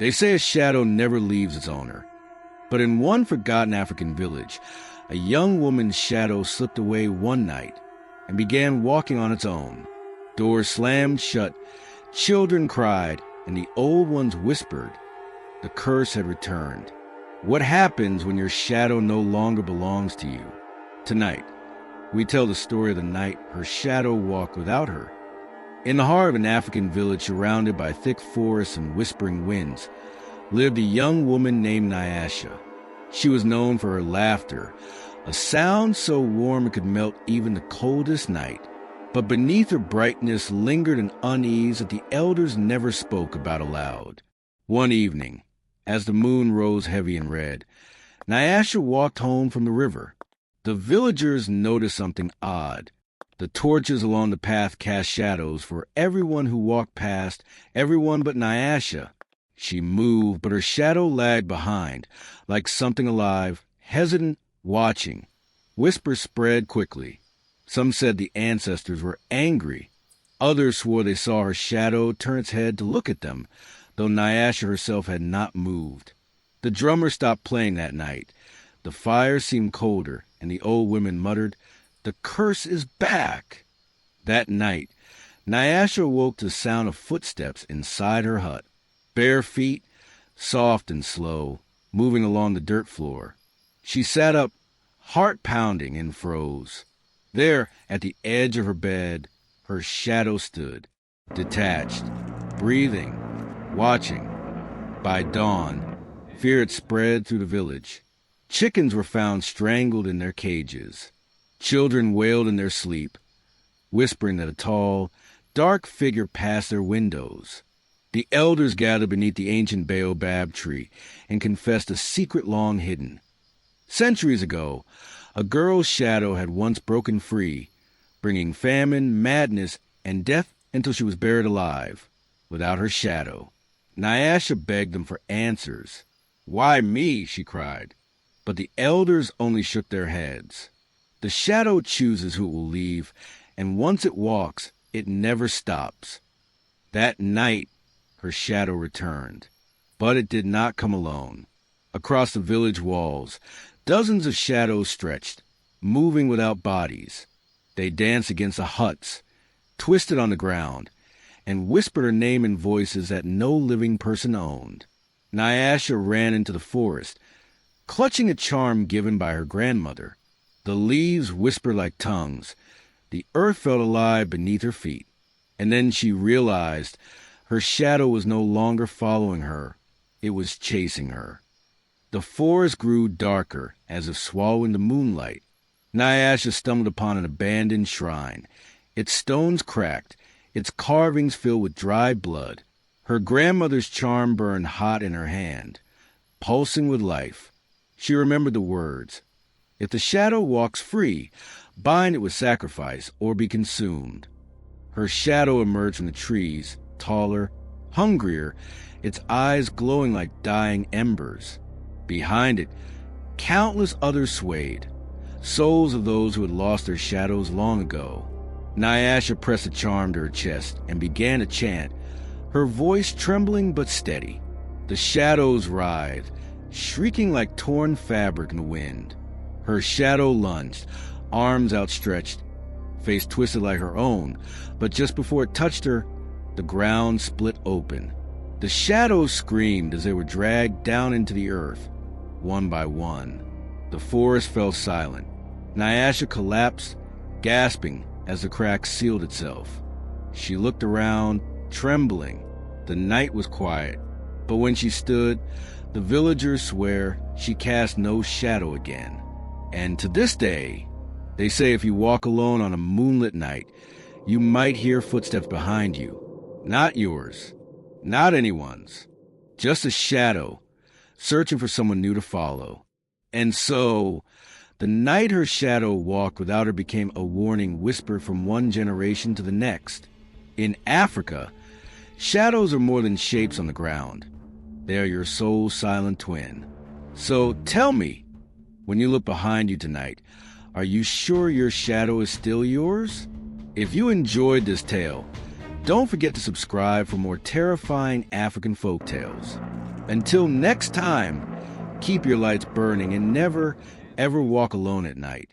They say a shadow never leaves its owner. But in one forgotten African village, a young woman's shadow slipped away one night and began walking on its own. Doors slammed shut, children cried, and the old ones whispered. The curse had returned. What happens when your shadow no longer belongs to you? Tonight, we tell the story of the night her shadow walked without her. In the heart of an African village surrounded by thick forests and whispering winds, lived a young woman named Nyasha. She was known for her laughter, a sound so warm it could melt even the coldest night. But beneath her brightness lingered an unease that the elders never spoke about aloud. One evening, as the moon rose heavy and red, Nyasha walked home from the river. The villagers noticed something odd. The torches along the path cast shadows for everyone who walked past, everyone but Nyasha. She moved, but her shadow lagged behind, like something alive, hesitant, watching. Whispers spread quickly. Some said the ancestors were angry. Others swore they saw her shadow turn its head to look at them, though Nyasha herself had not moved. The drummer stopped playing that night. The fire seemed colder, and the old women muttered, "The curse is back." That night, Nyasha awoke to the sound of footsteps inside her hut. Bare feet, soft and slow, moving along the dirt floor. She sat up, heart pounding, and froze. There, at the edge of her bed, her shadow stood, detached, breathing, watching. By dawn, fear had spread through the village. Chickens were found strangled in their cages. Children wailed in their sleep, whispering that a tall, dark figure passed their windows. The elders gathered beneath the ancient baobab tree and confessed a secret long hidden. Centuries ago, a girl's shadow had once broken free, bringing famine, madness, and death until she was buried alive, without her shadow. Nyasha begged them for answers. "Why me?" she cried. But the elders only shook their heads. The shadow chooses who it will leave, and once it walks, it never stops. That night, her shadow returned. But it did not come alone. Across the village walls, dozens of shadows stretched, moving without bodies. They danced against the huts, twisted on the ground, and whispered her name in voices that no living person owned. Nyasha ran into the forest, clutching a charm given by her grandmother. The leaves whispered like tongues. The earth felt alive beneath her feet. And then she realized her shadow was no longer following her. It was chasing her. The forest grew darker, as if swallowing the moonlight. Nyasha stumbled upon an abandoned shrine. Its stones cracked, its carvings filled with dried blood. Her grandmother's charm burned hot in her hand, pulsing with life. She remembered the words, "If the shadow walks free, bind it with sacrifice or be consumed." Her shadow emerged from the trees, taller, hungrier, its eyes glowing like dying embers. Behind it, countless others swayed, souls of those who had lost their shadows long ago. Nyasha pressed a charm to her chest and began to chant, her voice trembling but steady. The shadows writhed, shrieking like torn fabric in the wind. Her shadow lunged, arms outstretched, face twisted like her own, but just before it touched her, the ground split open. The shadows screamed as they were dragged down into the earth, one by one. The forest fell silent. Nyasha collapsed, gasping as the crack sealed itself. She looked around, trembling. The night was quiet, but when she stood, the villagers swear she cast no shadow again. And to this day, they say if you walk alone on a moonlit night, you might hear footsteps behind you. Not yours, not anyone's, just a shadow, searching for someone new to follow. And so, the night her shadow walked without her became a warning whispered from one generation to the next. In Africa, shadows are more than shapes on the ground. They are your soul's silent twin. So tell me, when you look behind you tonight, are you sure your shadow is still yours? If you enjoyed this tale, Don't forget to subscribe for more terrifying African folk tales. Until next time, keep your lights burning and never, ever walk alone at night.